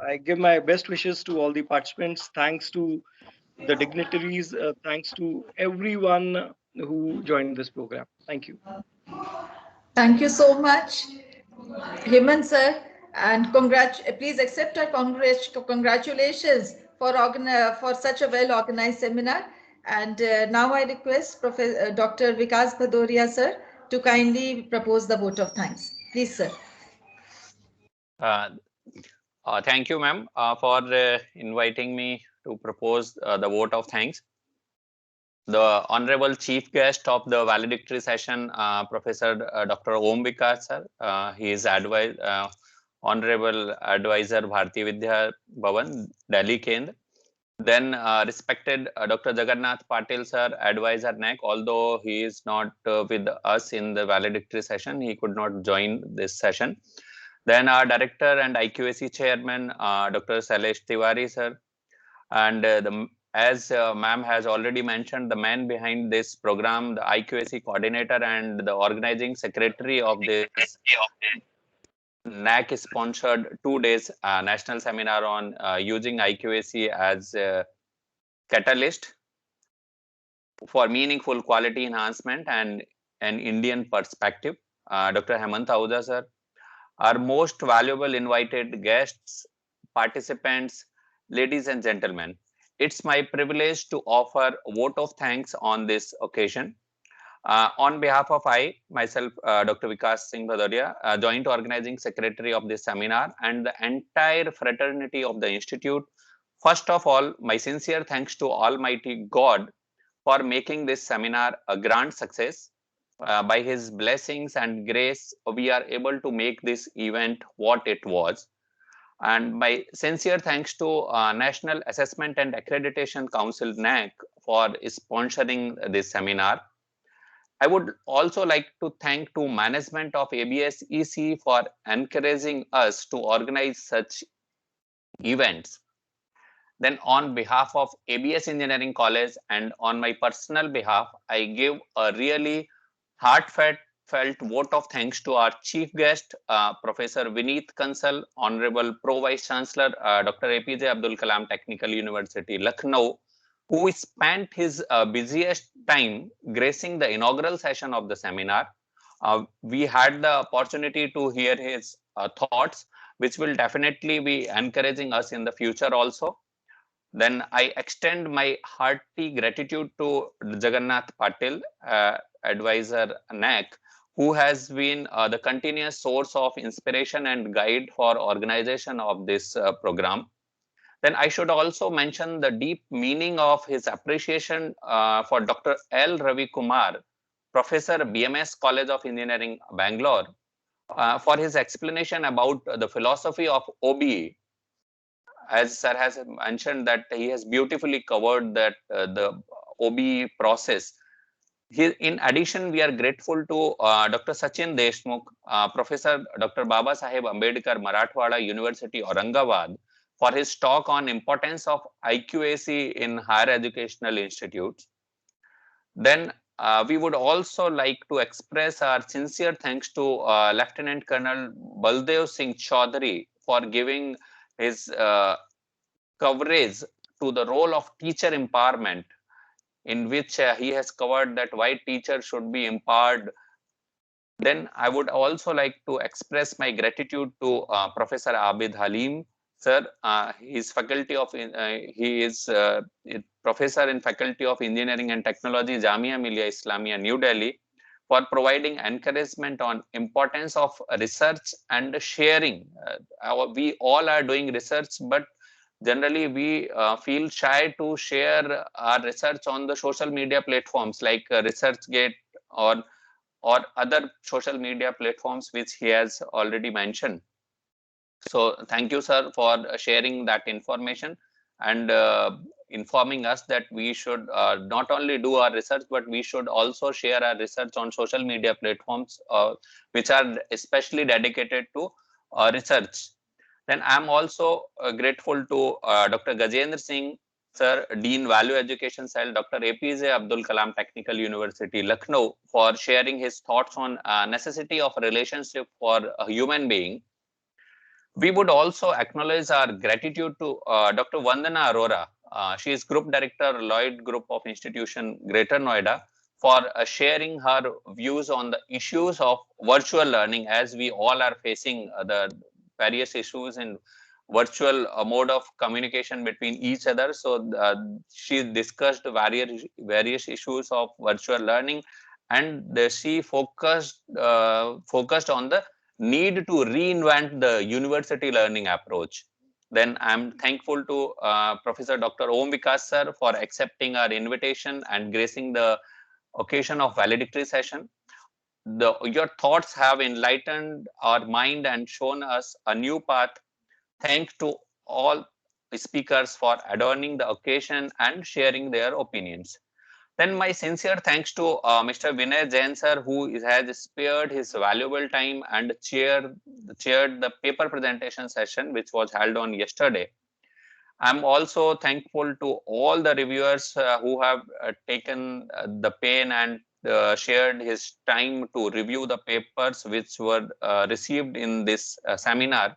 I give my best wishes to all the participants. Thanks to the dignitaries. Thanks to everyone who joined this program. Thank you. Thank you so much, Hemant sir, and please accept our congratulations for such a well organized seminar. And now I request Dr. Vikas Bhadoria sir to kindly propose the vote of thanks. Please, sir. Thank you, ma'am, for inviting me to propose the vote of thanks. The Honorable Chief Guest of the valedictory session, Professor Dr. Om Vikas sir. He is Honorable Advisor Bharati Vidya Bhavan, Delhi Kendra. Then respected Dr. Jagannath Patil sir, Advisor NAC, although he is not with us in the valedictory session, he could not join this session. Then our Director and IQAC Chairman, Dr. Sailesh Tiwari sir. And as ma'am has already mentioned, the man behind this program, the IQAC coordinator and the organizing secretary of this NAC sponsored 2 days national seminar on using IQAC as a catalyst for meaningful quality enhancement and an Indian perspective. Dr. Hemant Ahuja sir, our most valuable invited guests, participants, ladies and gentlemen. It's my privilege to offer a vote of thanks on this occasion. On behalf of myself, Dr. Vikas Singh Bhadoria, Joint Organizing Secretary of this seminar, and the entire fraternity of the Institute, first of all, my sincere thanks to Almighty God for making this seminar a grand success. By His blessings and grace, we are able to make this event what it was. And my sincere thanks to National Assessment and Accreditation Council, NAC, for sponsoring this seminar. I would also like to thank to management of ABS EC for encouraging us to organize such events. Then on behalf of ABS Engineering College and on my personal behalf, I give a really heartfelt vote of thanks to our chief guest, Professor Vineet Kansal, Honorable Pro Vice Chancellor, Dr. APJ Abdul Kalam Technical University, Lucknow, who spent his busiest time gracing the inaugural session of the seminar. We had the opportunity to hear his thoughts, which will definitely be encouraging us in the future also. Then I extend my hearty gratitude to Jagannath Patil, Advisor NAC, who has been the continuous source of inspiration and guide for organization of this program. Then I should also mention the deep meaning of his appreciation for Dr. L. Ravi Kumar, Professor BMS College of Engineering, Bangalore, for his explanation about the philosophy of OBE. As sir has mentioned that he has beautifully covered that the OBE process. In addition, we are grateful to Dr. Sachin Deshmukh, Professor Dr. Baba Saheb Ambedkar, Marathwada University, Aurangabad, for his talk on importance of IQAC in higher educational institutes. Then we would also like to express our sincere thanks to Lieutenant Colonel Baldev Singh Chaudhary for giving his coverage to the role of teacher empowerment, in which he has covered that why teachers should be empowered. Then I would also like to express my gratitude to Professor Abid Halim, sir. He is professor in Faculty of Engineering and Technology, Jamia Millia Islamia, New Delhi, for providing encouragement on importance of research and sharing. We all are doing research, but generally we feel shy to share our research on the social media platforms like ResearchGate or other social media platforms which he has already mentioned. So thank you, sir, for sharing that information and informing us that we should not only do our research, but we should also share our research on social media platforms which are especially dedicated to research. Then I'm also grateful to Dr. Gajendra Singh, sir, Dean Value Education Cell, Dr. APJ Abdul Kalam Technical University, Lucknow, for sharing his thoughts on necessity of relationship for a human being. We would also acknowledge our gratitude to Dr. Vandana Arora. She is Group Director, Lloyd Group of Institution, Greater Noida, for sharing her views on the issues of virtual learning, as we all are facing the various issues in virtual mode of communication between each other. So she discussed various issues of virtual learning, and she focused on the need to reinvent the university learning approach. Then I'm thankful to Professor Dr. Om Vikas sir for accepting our invitation and gracing the occasion of valedictory session. Your thoughts have enlightened our mind and shown us a new path. Thanks to all speakers for adorning the occasion and sharing their opinions. Then my sincere thanks to Mr. Vinay Jain sir, who has spared his valuable time and chaired the paper presentation session, which was held on yesterday. I'm also thankful to all the reviewers who have taken the pain and shared his time to review the papers which were received in this seminar.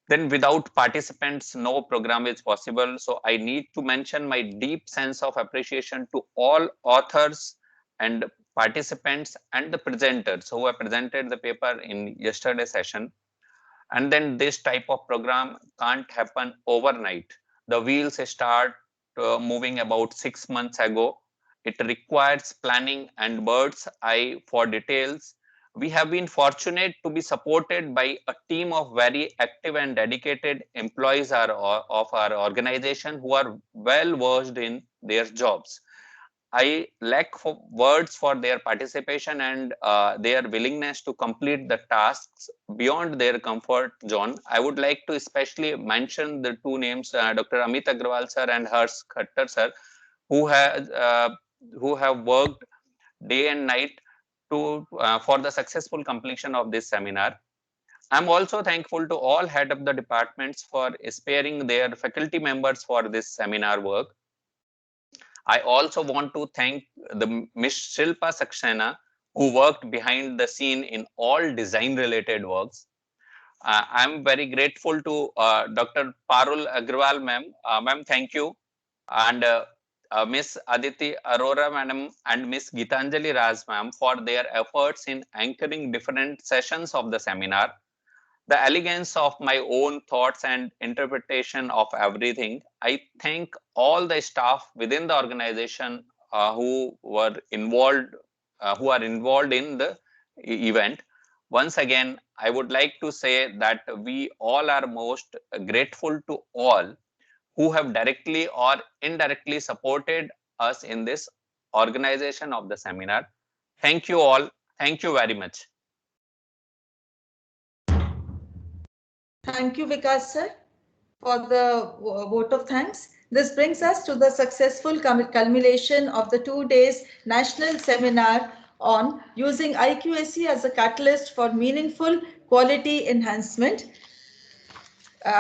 Then without participants, no program is possible. So I need to mention my deep sense of appreciation to all authors and participants and the presenters who have presented the paper in yesterday's session. And then this type of program can't happen overnight. The wheels start moving about 6 months ago. It requires planning and bird's eye for details. We have been fortunate to be supported by a team of very active and dedicated employees of our organization who are well versed in their jobs. I lack for words for their participation and their willingness to complete the tasks beyond their comfort zone. I would like to especially mention the two names, Dr. Amit Agrawal sir and Harsh Khattar sir, who have worked day and night to for the successful completion of this seminar. I'm also thankful to all head of the departments for sparing their faculty members for this seminar work. I also want to thank the Miss Shilpa Saxena, who worked behind the scene in all design related works. I'm very grateful to Dr. Parul Agrawal ma'am. Ma'am, thank you. And Miss Aditi Arora madam and Miss Gitanjali Raj ma'am for their efforts in anchoring different sessions of the seminar. The elegance of my own thoughts and interpretation of everything. I thank all the staff within the organization who are involved in the event. Once again, I would like to say that we all are most grateful to all who have directly or indirectly supported us in this organization of the seminar. Thank you all. Thank you very much. Thank you, Vikas sir, for the vote of thanks. This brings us to the successful culmination of the 2 days national seminar on using IQAC as a catalyst for meaningful quality enhancement.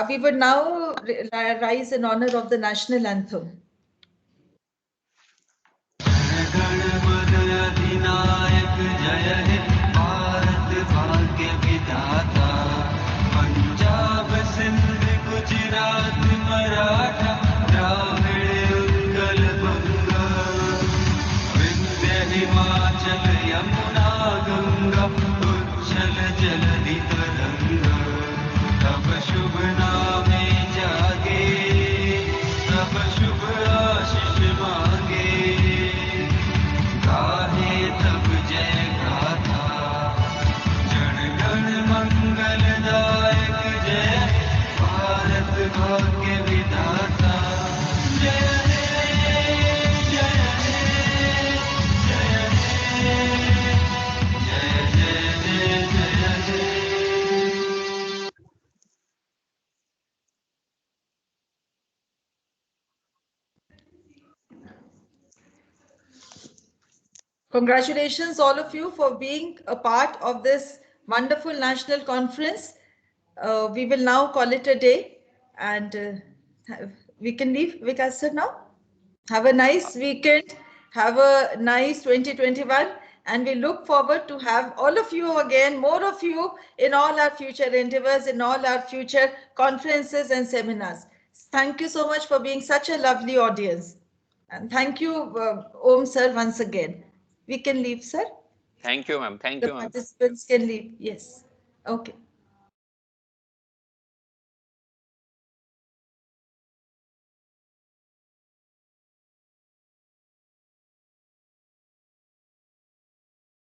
We would now rise in honor of the national anthem. Gujarat Maratha Dravida Utkal बंगा विंध्य हिमाचल यमुना गंगा उच्छल जलधि तरंगा तब शुभ नामे जागे तब शुभ आशीष मांगे गाहे तब जय गाथा जन गण मंगलदायक जय भारत भाग्य विधाता जय जय जय Congratulations, all of you, for being a part of this wonderful national conference. We will now call it a day, and we can leave, Vikas sir, now. Have a nice weekend. Have a nice 2021. And we look forward to have all of you again, more of you in all our future endeavors, in all our future conferences and seminars. Thank you so much for being such a lovely audience. And thank you, Om sir, once again. We can leave, sir. Thank you, ma'am. Thank The you, ma'am. participants can leave. Yes. Okay.